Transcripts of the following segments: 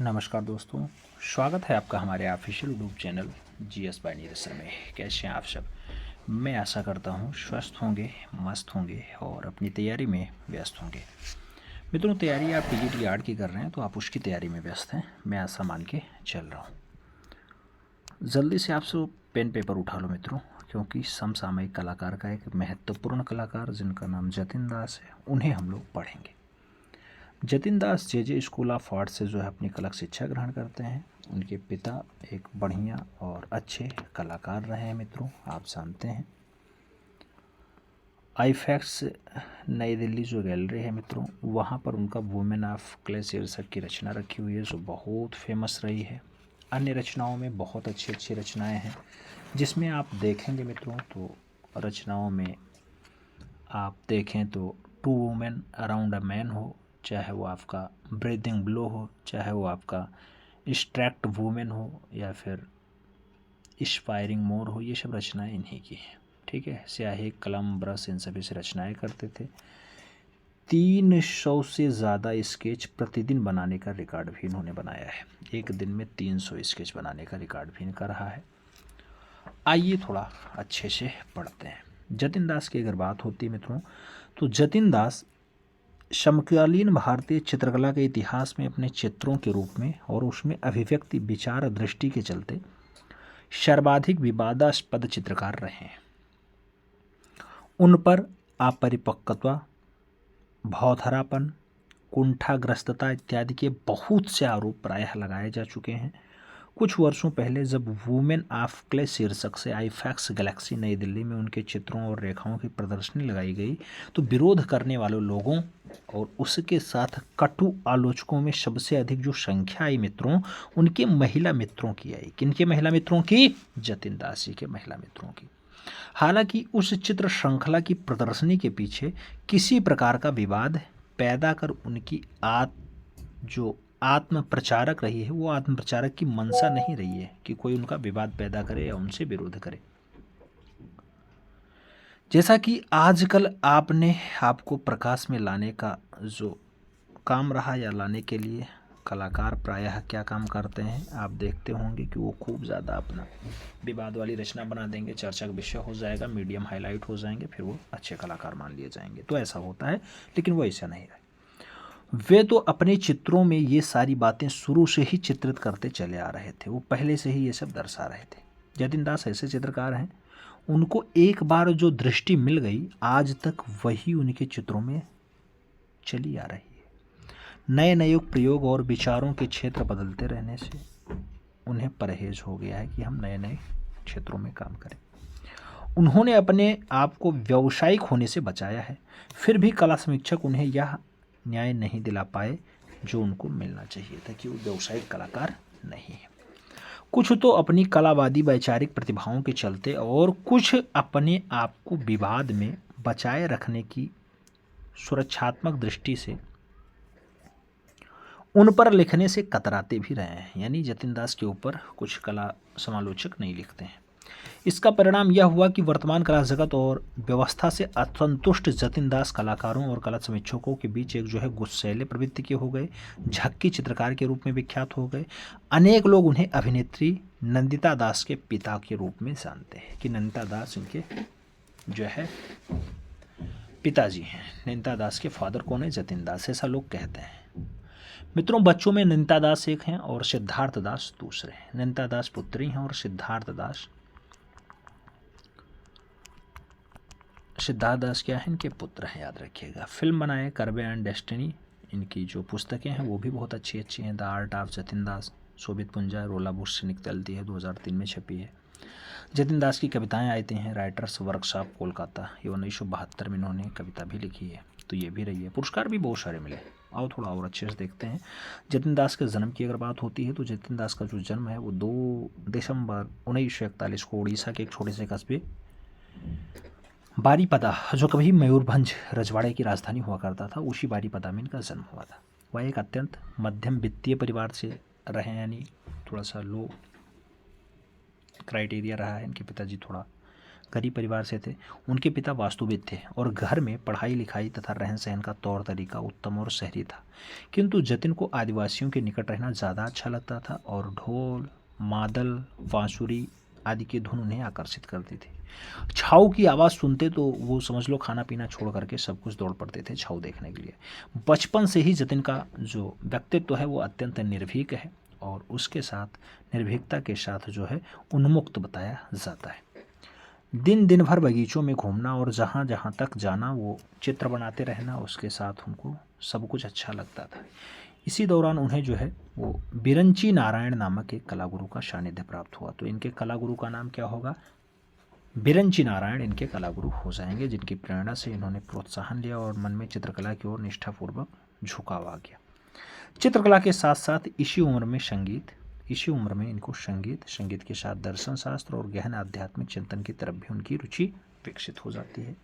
नमस्कार दोस्तों, स्वागत है आपका हमारे official YouTube channel GS bye Neeraj sir में। कैसे हैं आप सब? मैं आशा करता हूँ स्वस्थ होंगे, मस्त होंगे और अपनी तैयारी में व्यस्त होंगे। मित्रों, तैयारी आप टीजीटी आर्ट की कर रहे हैं तो आप उसकी तैयारी में व्यस्त हैं, मैं ऐसा मान के चल रहा हूँ। जल्दी से आप सब पेन पेपर उठा लो मित्रों, क्योंकि समसामयिक कलाकार का एक महत्वपूर्ण कलाकार जिनका नाम जतिन दास है, उन्हें हम लोग पढ़ेंगे। जतिन दास जे स्कूल ऑफ आर्ट से जो है अपनी कला शिक्षा ग्रहण करते हैं। उनके पिता एक बढ़िया और अच्छे कलाकार रहे हैं मित्रों, आप जानते हैं। आईफैक्स नई दिल्ली जो गैलरी है मित्रों, वहाँ पर उनका वुमेन ऑफ क्ले शीर्षक की रचना रखी हुई है जो बहुत फेमस रही है। अन्य रचनाओं में बहुत अच्छी अच्छी रचनाएं हैं, जिसमें आप देखेंगे मित्रों तो रचनाओं में आप देखें तो two women around a man हो, चाहे वो आपका ब्रीदिंग ब्लो हो, चाहे वो आपका स्ट्रैक्ट वुमेन हो या फिर इंस्पायरिंग मोर हो, ये सब रचनाएं इन्हीं की हैं। ठीक है, स्याही कलम ब्रश इन सभी से रचनाएं करते थे। 300 से ज़्यादा स्केच प्रतिदिन बनाने का रिकॉर्ड भी इन्होंने बनाया है। एक दिन में 300 स्केच बनाने का रिकॉर्ड भी इनका रहा है। आइए थोड़ा अच्छे से पढ़ते हैं। जतिन दास की अगर बात होती है मित्रों, तो जतिन दास समकालीन भारतीय चित्रकला के इतिहास में अपने चित्रों के रूप में और उसमें अभिव्यक्ति विचार दृष्टि के चलते सर्वाधिक विवादास्पद चित्रकार रहे हैं। उन पर अपरिपक्वता, भौथरापन, कुंठाग्रस्तता इत्यादि के बहुत से आरोप प्रायः लगाए जा चुके हैं। कुछ वर्षों पहले जब वुमेन ऑफ क्ले शीर्षक से आईफैक्स गैलेक्सी नई दिल्ली में उनके चित्रों और रेखाओं की प्रदर्शनी लगाई गई, तो विरोध करने वालों लोगों और उसके साथ कटु आलोचकों में सबसे अधिक जो संख्या आई मित्रों, उनके महिला मित्रों की आई। किनके महिला मित्रों की? जतिन दास जी के महिला मित्रों की। हालांकि उस चित्र श्रृंखला की प्रदर्शनी के पीछे किसी प्रकार का विवाद पैदा कर उनकी जो आत्म प्रचारक रही है, वो आत्म प्रचारक की मंशा नहीं रही है कि कोई उनका विवाद पैदा करे या उनसे विरोध करे। जैसा कि आजकल आपको प्रकाश में लाने का जो काम रहा या लाने के लिए कलाकार प्रायः क्या काम करते हैं, आप देखते होंगे कि वो खूब ज़्यादा अपना विवाद वाली रचना बना देंगे, चर्चा का विषय हो जाएगा, मीडियम हाईलाइट हो जाएंगे, फिर वो अच्छे कलाकार मान लिए जाएंगे। तो ऐसा होता है, लेकिन वो ऐसा नहीं है। वे तो अपने चित्रों में ये सारी बातें शुरू से ही चित्रित करते चले आ रहे थे, वो पहले से ही ये सब दर्शा रहे थे। जतिन दास ऐसे चित्रकार हैं, उनको एक बार जो दृष्टि मिल गई, आज तक वही उनके चित्रों में चली आ रही है। नए नए प्रयोग और विचारों के क्षेत्र बदलते रहने से उन्हें परहेज हो गया है कि हम नए नए क्षेत्रों में काम करें। उन्होंने अपने आप को व्यावसायिक होने से बचाया है, फिर भी कला समीक्षक उन्हें यह न्याय नहीं दिला पाए जो उनको मिलना चाहिए था कि वो व्यावसायिक कलाकार नहीं है। कुछ तो अपनी कलावादी वैचारिक प्रतिभाओं के चलते और कुछ अपने आप को विवाद में बचाए रखने की सुरक्षात्मक दृष्टि से उन पर लिखने से कतराते भी रहे हैं। यानी जतिन दास के ऊपर कुछ कला समालोचक नहीं लिखते हैं। इसका परिणाम यह हुआ कि वर्तमान कला जगत और व्यवस्था से असंतुष्ट जतिन दास कलाकारों और कला समीक्षकों के बीच एक जो है गुस्सैले प्रवृत्ति के हो गए, झक्की चित्रकार के रूप में विख्यात हो गए। अनेक लोग उन्हें अभिनेत्री नंदिता दास के पिता के रूप में जानते हैं कि नंदिता दास इनके जो है पिताजी हैं। नंदिता दास के फादर कौन है? जतिन दास, ऐसा लोग कहते हैं। मित्रों, बच्चों में नंदिता दास एक हैं और सिद्धार्थ दास दूसरे हैं। नंदिता दास पुत्री हैं और सिद्धार्थ दास क्या है? इनके पुत्र हैं, याद रखिएगा। फिल्म बनाए कर्वे एंड डेस्टिनी, इनकी जो पुस्तकें हैं वो भी बहुत अच्छी अच्छी हैं। द आर्ट ऑफ जतिन दास, शोभित पुंजा, रोला बुक्स से निकलती है, 2003 में छपी है। जतिन दास की कविताएं आती हैं राइटर्स वर्कशॉप कोलकाता, ये 1972 में इन्होंने कविता भी लिखी है, तो ये भी रही है। पुरस्कार भी बहुत सारे मिले। आओ थोड़ा और अच्छे से देखते हैं। जतिन दास के जन्म की अगर बात होती है तो जतिन दास का जो जन्म है वो 2 दिसंबर 1941 को उड़ीसा के एक छोटे से कस्बे बारीपदा, जो कभी मयूरभंज रजवाड़े की राजधानी हुआ करता था, उसी बारीपदा में इनका जन्म हुआ था। वह एक अत्यंत मध्यम वित्तीय परिवार से रहे, यानी थोड़ा सा लो क्राइटेरिया रहा है। इनके पिताजी थोड़ा गरीब परिवार से थे। उनके पिता वास्तुविद थे और घर में पढ़ाई लिखाई तथा रहन सहन का तौर तरीका उत्तम और शहरी था। किंतु जतिन को आदिवासियों के निकट रहना ज़्यादा अच्छा लगता था और ढोल, मादल, बांसुरी आदि की धुन उन्हें आकर्षित करती थी। छाऊ की आवाज़ सुनते तो वो समझ लो खाना पीना छोड़ करके सब कुछ दौड़ पड़ते थे छाऊ देखने के लिए। बचपन से ही जतिन का जो व्यक्तित्व है वो अत्यंत निर्भीक है और उसके साथ निर्भीकता के साथ जो है उन्मुक्त बताया जाता है। दिन भर बगीचों में घूमना और जहाँ जहाँ तक जाना वो चित्र बनाते रहना, उसके साथ उनको सब कुछ अच्छा लगता था। इसी दौरान उन्हें जो है वो बिरंची नारायण नामक एक कलागुरु का सानिध्य प्राप्त हुआ। तो इनके कलागुरु का नाम क्या होगा? बिरंची नारायण इनके कलागुरु हो जाएंगे, जिनकी प्रेरणा से इन्होंने प्रोत्साहन लिया और मन में चित्रकला की ओर निष्ठापूर्वक झुकाव आ गया। चित्रकला के साथ साथ इसी उम्र में इनको संगीत के साथ दर्शन शास्त्र और गहन आध्यात्मिक चिंतन की तरफ भी उनकी रुचि विकसित हो जाती है।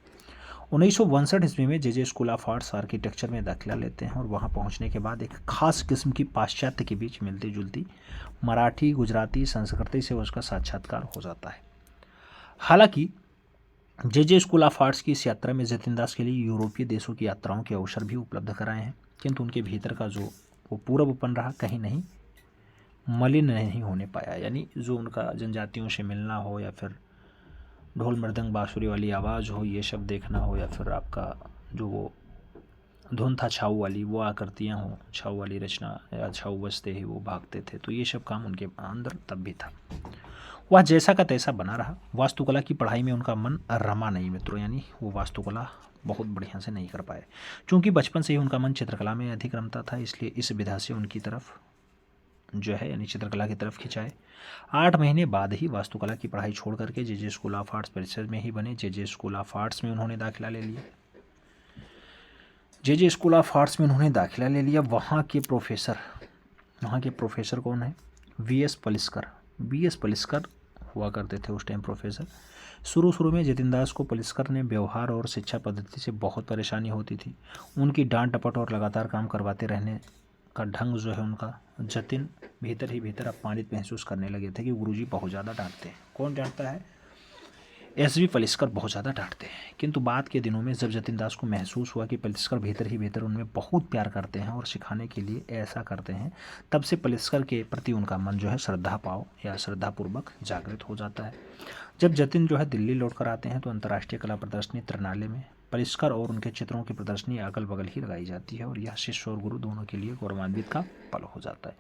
1962 ईस्वी में जे स्कूल ऑफ आर्ट्स आर्किटेक्चर में दाखिला लेते हैं और वहां पहुंचने के बाद एक खास किस्म की पाश्चात्य के बीच मिलती जुलती मराठी, गुजराती संस्कृति से उसका साक्षात्कार हो जाता है। हालांकि जे स्कूल ऑफ आर्ट्स की इस यात्रा में जतिन दास के लिए यूरोपीय देशों की यात्राओं के अवसर भी उपलब्ध कराए हैं, किंतु उनके भीतर का जो वो पूर्वपन रहा कहीं नहीं मलिन नहीं होने पाया। यानी जो उनका जनजातियों से मिलना हो या फिर ढोल मृदंग बांसुरी वाली आवाज़ हो, ये सब देखना हो, या फिर आपका जो वो धुन था छाऊ वाली, वो आकृतियाँ हों, छाऊ वाली रचना या छाऊ बजते ही वो भागते थे, तो ये सब काम उनके अंदर तब भी था। वह जैसा का तैसा बना रहा। वास्तुकला की पढ़ाई में उनका मन रमा नहीं मित्रों, यानी वो वास्तुकला बहुत बढ़िया से नहीं कर पाए। चूँकि बचपन से ही उनका मन चित्रकला में अधिक रमता था, इसलिए इस विधा से उनकी तरफ जो है यानी चित्रकला की तरफ खिंचाए। 8 महीने बाद ही वास्तुकला की पढ़ाई छोड़ करके जे स्कूल ऑफ आर्ट्स परिसर में ही बने। जे स्कूल ऑफ आर्ट्स में उन्होंने दाखिला ले लिया। जे स्कूल ऑफ आर्ट्स में उन्होंने दाखिला ले लिया। वहाँ के प्रोफेसर कौन है? वी.एस. पलिस्कर हुआ करते थे उस टाइम प्रोफेसर। शुरू में जतिन दास को पलिस्कर ने व्यवहार और शिक्षा पद्धति से बहुत परेशानी होती थी। उनकी डांट डपट और लगातार काम करवाते रहने का ढंग जो है उनका, जतिन भीतर ही भीतर अपमानित महसूस करने लगे थे कि गुरुजी बहुत ज़्यादा डांटते हैं। कौन डांटता है? एस.वी. पलिस्कर बहुत ज़्यादा डांटते हैं। किंतु बाद के दिनों में जब जतिन दास को महसूस हुआ कि पलिस्कर भीतर ही भीतर उनमें बहुत प्यार करते हैं और सिखाने के लिए ऐसा करते हैं, तब से पलिस्कर के प्रति उनका मन जो है श्रद्धापूर्वक जागृत हो जाता है। जब जतिन जो है दिल्ली लौट कर आते हैं तो अंतर्राष्ट्रीय कला प्रदर्शनी त्रिनाले में पलिस्कर और उनके चित्रों की प्रदर्शनी अगल बगल ही लगाई जाती है और यह शिष्य और गुरु दोनों के लिए गौरवान्वित का पल हो जाता है।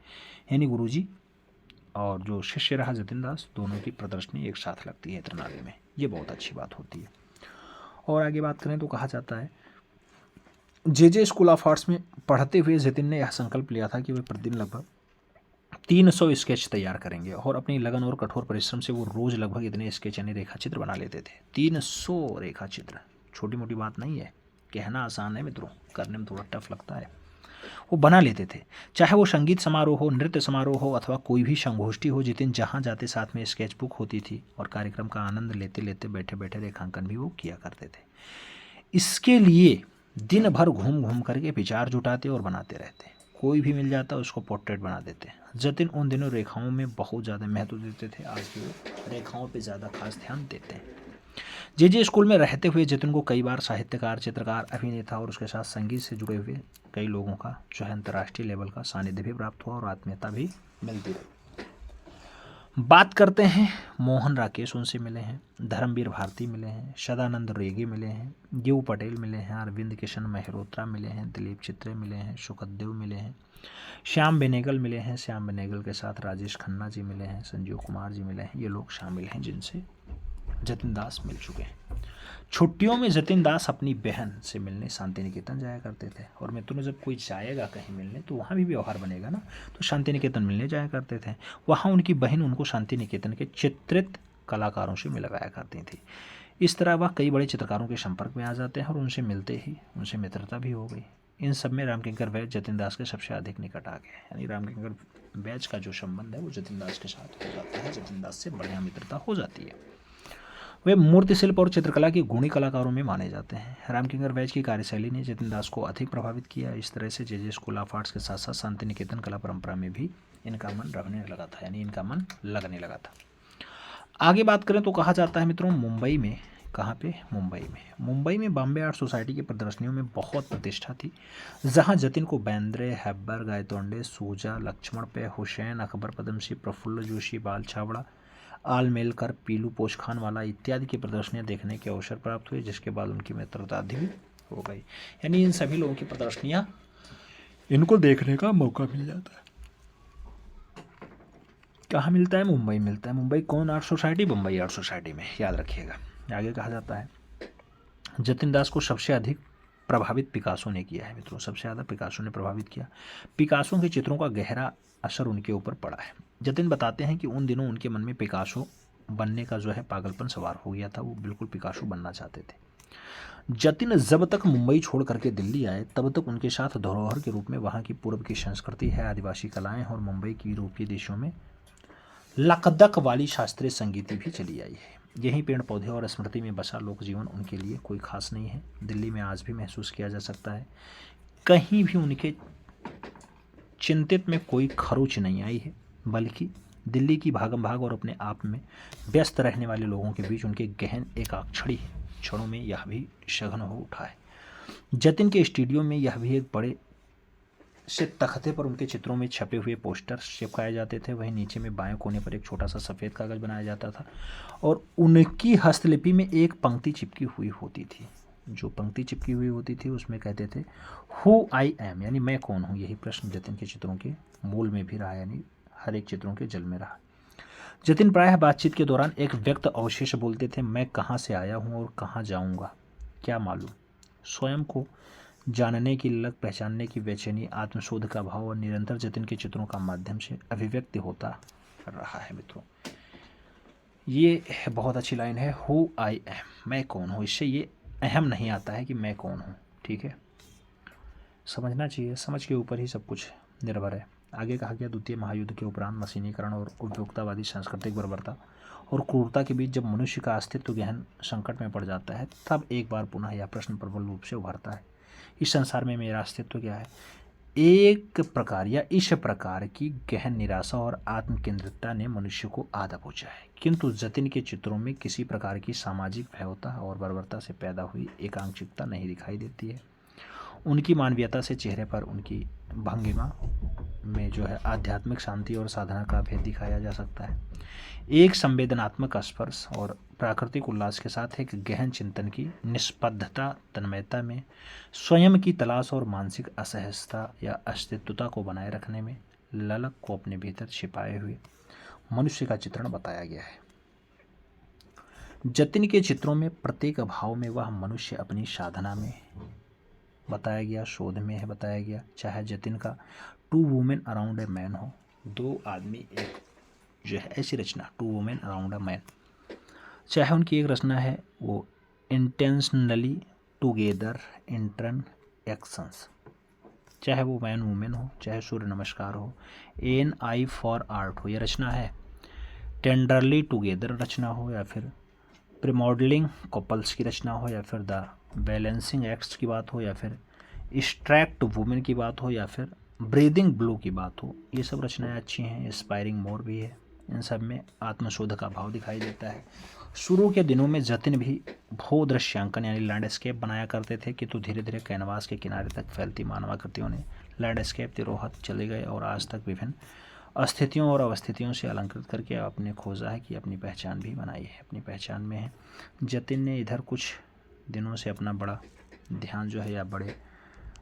यानी गुरुजी और जो शिष्य रहा जतिन दास, दोनों की प्रदर्शनी एक साथ लगती है त्रिनाले में। ये बहुत अच्छी बात होती है। और आगे बात करें तो कहा जाता है जे स्कूल ऑफ आर्ट्स में पढ़ते हुए जतिन ने यह संकल्प लिया था कि वे प्रतिदिन लगभग 300 स्केच तैयार करेंगे और अपनी लगन और कठोर परिश्रम से वो रोज़ लगभग इतने स्केच यानी रेखा चित्र बना लेते थे। 300 रेखा चित्र छोटी मोटी बात नहीं है, कहना आसान है मित्रों, करने में थोड़ा टफ लगता है। वो बना लेते थे, चाहे वो संगीत समारोह हो, नृत्य समारोह हो अथवा कोई भी संगोष्ठी हो। जतिन जहाँ जाते साथ में स्केच बुक होती थी और कार्यक्रम का आनंद लेते लेते बैठे बैठे रेखांकन भी वो किया करते थे। इसके लिए दिन भर घूम घूम करके विचार जुटाते और बनाते रहते। कोई भी मिल जाता उसको पोर्ट्रेट बना देते। जतिन उन दिनों रेखाओं में बहुत ज़्यादा महत्व देते थे, आज भी वो रेखाओं पर ज़्यादा खास ध्यान देते हैं। जे स्कूल में रहते हुए जतिन को कई बार साहित्यकार, चित्रकार, अभिनेता और उसके साथ संगीत से जुड़े हुए कई लोगों का जो है अंतर्राष्ट्रीय लेवल का सानिध्य भी प्राप्त हुआ और आत्मीयता भी मिलती रही। बात करते हैं मोहन राकेश, उनसे मिले हैं। धर्मवीर भारती मिले हैं। सदानंद रेगे मिले हैं। गेऊ पटेल मिले हैं। अरविंद किशन मेहरोत्रा मिले हैं। दिलीप चित्रे मिले हैं। सुखदेव मिले हैं। श्याम बेनेगल मिले हैं। श्याम बेनेगल के साथ राजेश खन्ना जी मिले हैं। संजीव कुमार जी मिले हैं। ये लोग शामिल हैं जिनसे जतिन दास मिल चुके हैं। छुट्टियों में जतिन दास अपनी बहन से मिलने शांति निकेतन जाया करते थे। और मित्रों, जब कोई जाएगा कहीं मिलने तो वहाँ भी व्यवहार बनेगा ना, तो शांति निकेतन मिलने जाया करते थे। वहाँ उनकी बहन उनको शांति निकेतन के चित्रित कलाकारों से मिलवाया करती थी। इस तरह वह कई बड़े चित्रकारों के संपर्क में आ जाते हैं और उनसे मिलते ही उनसे मित्रता भी हो गई। इन सब में रामकिंकर वैद्य जतिन दास के सबसे अधिक निकट आ गए। यानी रामकिंकर वैद्य का जो संबंध है वो जतिन दास के साथ हो जाता है। जतिन दास से बढ़िया मित्रता हो जाती है। वे मूर्ति शिल्प और चित्रकला के गुणी कलाकारों में माने जाते हैं। रामकिंकर वैद्य की कार्यशैली ने जतिन दास को अधिक प्रभावित किया। इस तरह से जे स्कूल ऑफ आर्ट्स के साथ साथ शांति निकेतन कला परंपरा में भी इनका मन लगने लगा था, यानी इनका मन लगने लगा था। आगे बात करें तो कहा जाता है मित्रों मुंबई में, कहाँ पे, मुंबई में बॉम्बे आर्ट सोसाइटी की प्रदर्शनियों में बहुत प्रतिष्ठा थी, जहाँ जतिन को बेंद्रे, हैब्बर, गायतोंडे, सूजा, लक्ष्मण पे, हुसैन, अकबर पदमसी, प्रफुल्ल जोशी, बाल छाबड़ा, आलमेलकर, पीलू पोचखानवाला इत्यादि की प्रदर्शनियाँ देखने के अवसर प्राप्त हुए, जिसके बाद उनकी मित्रता भी हो गई। यानी इन सभी लोगों की प्रदर्शनियाँ इनको देखने का मौका मिल जाता है। कहाँ मिलता है? मुंबई मिलता है। मुंबई कौन art society? Bombay art society में, याद रखिएगा। आगे कहा जाता है जतिन दास को सबसे अधिक प्रभावित पिकासो ने किया है मित्रों, सबसे ज़्यादा पिकासो ने प्रभावित किया। पिकासो के चित्रों का गहरा असर उनके ऊपर पड़ा है। जतिन बताते हैं कि उन दिनों उनके मन में पिकासो बनने का जो है पागलपन सवार हो गया था, वो बिल्कुल पिकासो बनना चाहते थे। जतिन जब तक मुंबई छोड़ करके दिल्ली आए तब तक उनके साथ धरोहर के रूप में वहाँ की पूर्व की संस्कृति है, आदिवासी कलाएं और मुंबई की यूरोपीय देशों में लकदक वाली शास्त्रीय संगीत भी चली आई है। यही पेड़ पौधे और स्मृति में बसा लोक जीवन उनके लिए कोई खास नहीं है। दिल्ली में आज भी महसूस किया जा सकता है, कहीं भी उनके चिंतित में कोई खरोच नहीं आई है, बल्कि दिल्ली की भागम भाग और अपने आप में व्यस्त रहने वाले लोगों के बीच उनके गहन एकाक्षरी क्षणों में यह भी सघन हो उठा है। जतिन के स्टूडियो में यह भी एक बड़े से तख्ते पर उनके चित्रों में छपे हुए पोस्टर चिपकाए जाते थे, वहीं नीचे में बाएं कोने पर एक छोटा सा सफ़ेद कागज़ बनाया जाता था और उनकी हस्तलिपि में एक पंक्ति चिपकी हुई होती थी। जो पंक्ति चिपकी हुई होती थी उसमें कहते थे हु आई एम, यानी मैं कौन हूँ। यही प्रश्न जतिन के चित्रों के मूल में भी रहा, यानी हर एक चित्रों के जल में रहा। जतिन प्रायः बातचीत के दौरान एक व्यक्त अवशेष बोलते थे, मैं कहाँ से आया हूँ और कहाँ जाऊँगा क्या मालूम। स्वयं को जानने की लग, पहचानने की बेचैनी, आत्मशोध का भाव और निरंतर जतिन के चित्रों का माध्यम से अभिव्यक्ति होता रहा है मित्रों। ये बहुत अच्छी लाइन है, हु आई एम, मैं कौन हूँ। इससे ये अहम नहीं आता है कि मैं कौन हूँ, ठीक है, समझना चाहिए, समझ के ऊपर ही सब कुछ निर्भर है। आगे कहा गया द्वितीय महायुद्ध के उपरांत मशीनीकरण और उपभोक्तावादी सांस्कृतिक बर्बरता और क्रूरता के बीच जब मनुष्य का अस्तित्व गहन संकट में पड़ जाता है, तब एक बार पुनः यह प्रश्न प्रबल रूप से उभरता है, इस संसार में मेरा अस्तित्व क्या है। एक प्रकार या इस प्रकार की गहन निराशा और आत्मकेंद्रितता ने मनुष्य को आधा पहुँचा है, किंतु जतिन के चित्रों में किसी प्रकार की सामाजिक भयवता और बर्बरता से पैदा हुई एकांशिकता नहीं दिखाई देती है। उनकी मानवीयता से चेहरे पर, उनकी भंगिमा में जो है आध्यात्मिक शांति और साधना का भेद दिखाया जा सकता है। एक संवेदनात्मक स्पर्श और प्राकृतिक उल्लास के साथ एक गहन चिंतन की निष्पद्धता, तन्मयता में स्वयं की तलाश और मानसिक असहजता या अस्तित्वता को बनाए रखने में ललक को अपने भीतर छिपाए हुए मनुष्य का चित्रण बताया गया है। जतिन के चित्रों में प्रत्येक भाव में वह मनुष्य अपनी साधना में बताया गया, शोध में है बताया गया। चाहे जतिन का two women around a man हो, दो आदमी एक जो है ऐसी रचना, two women around a man, चाहे उनकी एक रचना है वो इंटेंशनली टुगेदर इंटर्न एक्शंस, चाहे वो मैन वुमेन हो, चाहे सूर्य नमस्कार हो, एन आई फॉर आर्ट हो, यह रचना है। टेंडरली टुगेदर रचना हो, या फिर प्रीमॉडलिंग कपल्स की रचना हो, या फिर द बैलेंसिंग एक्ट्स की बात हो, या फिर स्ट्रैक्ट वुमेन की बात हो, या फिर ब्रीदिंग ब्लू की बात हो, ये सब रचनाएं अच्छी हैं। इंस्पायरिंग मोर भी है, इन सब में आत्मशोध का भाव दिखाई देता है। शुरू के दिनों में जतिन भी भू दृश्यांकन यानी लैंडस्केप बनाया करते थे, किंतु धीरे धीरे कैनवास के किनारे तक फैलती मानवाकृतियों ने लैंडस्केप तिरोहत चले गए और आज तक विभिन्न स्थितियों और अवस्थितियों से अलंकृत करके आपने खोजा है कि अपनी पहचान भी बनाई है, अपनी पहचान में है। जतिन ने इधर कुछ दिनों से अपना बड़ा ध्यान जो है या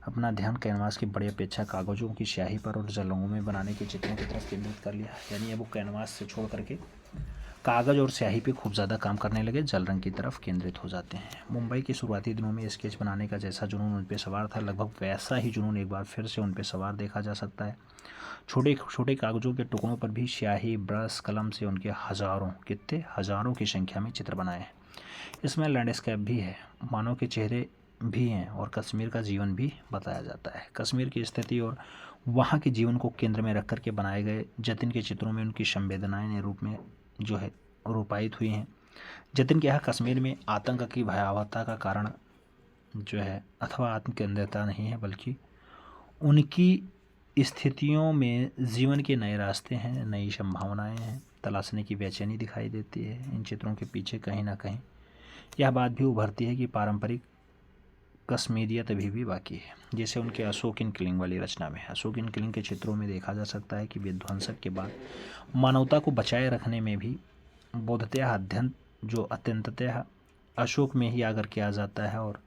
अपना ध्यान कैनवास की बड़ी अपेक्षा कागज़ों की स्याही पर और जलरंगों में बनाने के चित्रों की तरफ केंद्रित कर लिया। यानी अब वो कैनवास से छोड़ करके कागज़ और स्याही पे खूब ज़्यादा काम करने लगे, जल रंग की तरफ केंद्रित हो जाते हैं। मुंबई के शुरुआती दिनों में स्केच बनाने का जैसा जुनून उन पर सवार था, लगभग वैसा ही जुनून एक बार फिर से उन पर सवार देखा जा सकता है। छोटे छोटे कागज़ों के टुकड़ों पर भी स्याही, ब्रश, कलम से उनके हज़ारों की संख्या में चित्र बनाए हैं। इसमें लैंडस्केप भी है, मानव के चेहरे भी हैं और कश्मीर का जीवन भी बताया जाता है। कश्मीर की स्थिति और वहाँ के जीवन को केंद्र में रख करके बनाए गए जतिन के चित्रों में उनकी संवेदनाएं रूप में जो है रूपायित हुई हैं। जतिन के यहाँ कश्मीर में आतंक की भयावहता का कारण जो है अथवा आत्मकेंद्रितता नहीं है, बल्कि उनकी स्थितियों में जीवन के नए रास्ते हैं, नई संभावनाएं हैं। तलाशने की बेचैनी दिखाई देती है। इन चित्रों के पीछे कहीं ना कहीं यह बात भी उभरती है कि पारंपरिक कश्मीरियत अभी भी बाकी है। जैसे उनके अशोक इन किलिंग वाली रचना में, अशोक इन किलिंग के चित्रों में देखा जा सकता है कि विध्वंसक के बाद मानवता को बचाए रखने में भी बोधतः अध्ययन जो अत्यंततः अशोक में ही आकर किया जाता है, और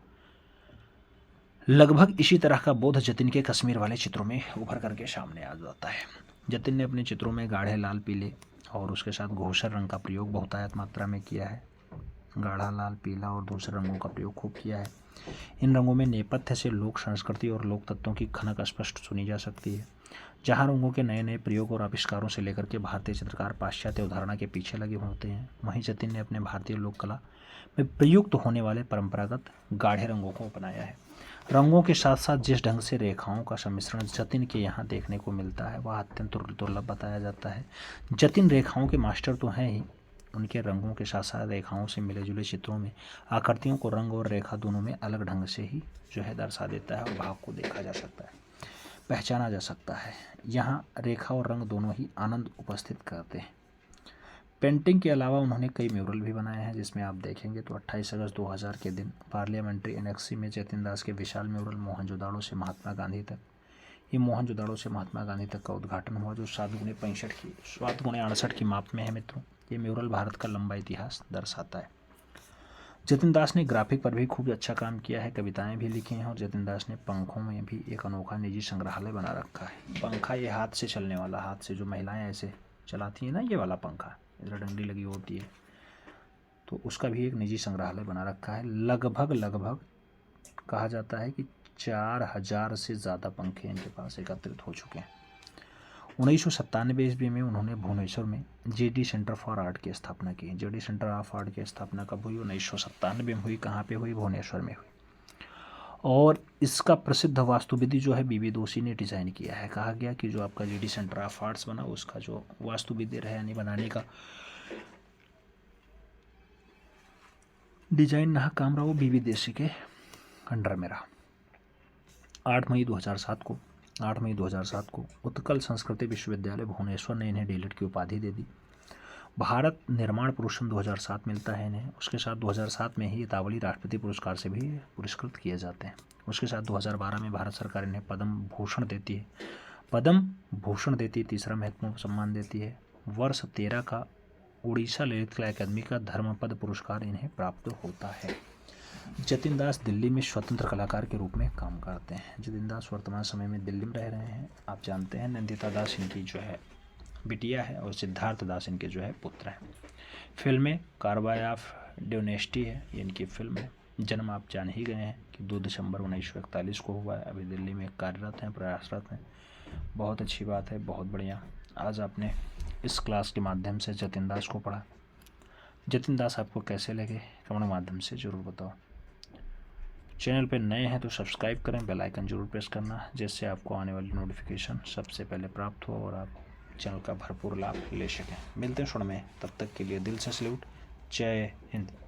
लगभग इसी तरह का बोध जतिन के कश्मीर वाले चित्रों में उभर करके सामने आ जाता है। जतिन ने अपने चित्रों में गाढ़े लाल, पीले और उसके साथ घोषर रंग का प्रयोग बहुतायत मात्रा में किया है। गाढ़ा लाल, पीला और दूसरे रंगों का प्रयोग खूब किया है। इन रंगों में नेपथ्य से लोक संस्कृति और लोक तत्वों की खनक स्पष्ट सुनी जा सकती है। जहाँ रंगों के नए नए प्रयोग और आविष्कारों से लेकर के भारतीय चित्रकार पाश्चात्य उदाहरणा के पीछे लगे होते हैं, वहीं जतिन ने अपने भारतीय लोक कला में प्रयुक्त होने वाले परंपरागत गाढ़े रंगों को अपनाया है। रंगों के साथ साथ जिस ढंग से रेखाओं का सम्मिश्रण जतिन के यहाँ देखने को मिलता है वह अत्यंत दुर्लभ बताया जाता है। जतिन रेखाओं के मास्टर तो हैं ही, उनके रंगों के साथ साथ रेखाओं से मिले जुले चित्रों में आकृतियों को रंग और रेखा दोनों में अलग ढंग से ही जो है दर्शा देता है और भाव को देखा जा सकता है, पहचाना जा सकता है। यहाँ रेखा और रंग दोनों ही आनंद उपस्थित करते हैं। पेंटिंग के अलावा उन्होंने कई म्यूरल भी बनाए हैं, जिसमें आप देखेंगे तो 28 अगस्त 2000 के दिन पार्लियामेंट्री एनेक्सी में जतिन दास के विशाल म्यूरल मोहनजोदाड़ो से महात्मा गांधी तक, ये मोहनजोदाड़ो से महात्मा गांधी तक का उद्घाटन हुआ, जो 7×68 की माप में है मित्रों। ये म्यूरल भारत का लंबा इतिहास दर्शाता है। जतिन दास ने ग्राफिक पर भी खूब अच्छा काम किया है, कविताएं भी लिखी हैं, और जतिन दास ने पंखों में भी एक अनोखा निजी संग्रहालय बना रखा है। पंखा ये हाथ से चलने वाला, हाथ से जो महिलाएं ऐसे चलाती हैं ना, ये वाला पंखा, इधर डंडी लगी होती है, तो उसका भी एक निजी संग्रहालय बना रखा है। लगभग कहा जाता है कि 4000 से ज़्यादा पंखे इनके पास एकत्रित हो चुके हैं। 1997 ईस्वी में उन्होंने भुवनेश्वर में जेडी सेंटर फॉर आर्ट की स्थापना की। जेडी सेंटर ऑफ आर्ट की स्थापना कब हुई? 1997 में हुई। कहाँ पे हुई? भुवनेश्वर में हुई। और इसका प्रसिद्ध वास्तुविधि जो है बीबी दोषी ने डिज़ाइन किया है। कहा गया कि जो आपका जेडी सेंटर ऑफ आर्ट्स बना, उसका जो वास्तुविधि रहा यानी बनाने का डिजाइन रहा, काम रहा, वो बीबी दोषी के अंडर में रहा। 8 मई 2007 को उत्कल संस्कृति विश्वविद्यालय भुवनेश्वर ने इन्हें डीलिट की उपाधि दे दी। भारत निर्माण पुरुषम 2007 मिलता है इन्हें। उसके साथ 2007 में ही तावली राष्ट्रपति पुरस्कार से भी पुरस्कृत किए जाते हैं। उसके साथ 2012 में भारत सरकार इन्हें पद्म भूषण देती है। तीसरा महत्वपूर्ण सम्मान देती है। वर्ष 13 का उड़ीसा ललित कला अकादमी का धर्मपद पुरस्कार इन्हें प्राप्त होता है। जतिन दास दिल्ली में स्वतंत्र कलाकार के रूप में काम करते हैं। जतिन दास वर्तमान समय में दिल्ली में रह रहे हैं। आप जानते हैं नंदिता दास इनकी जो है बिटिया है और सिद्धार्थ दास इनके जो है पुत्र हैं। फिल्में कार्बाय ऑफ ड्यूनेस्टी है, ये इनकी फिल्म है। जन्म आप जान ही गए हैं कि 2 दिसंबर 1941 को हुआ है। अभी दिल्ली में कार्यरत हैं, प्रयासरत हैं। बहुत अच्छी बात है, बहुत बढ़िया। आज आपने इस क्लास के माध्यम से जतिन दास को पढ़ा। जतिन दास आपको कैसे लगे कमेंट माध्यम से ज़रूर बताओ। चैनल पर नए हैं तो सब्सक्राइब करें, बेल आइकन जरूर प्रेस करना, जिससे आपको आने वाली नोटिफिकेशन सबसे पहले प्राप्त हो और आप चैनल का भरपूर लाभ ले सकें। मिलते हैं क्षण में, तब तक के लिए दिल से सैल्यूट। जय हिंद।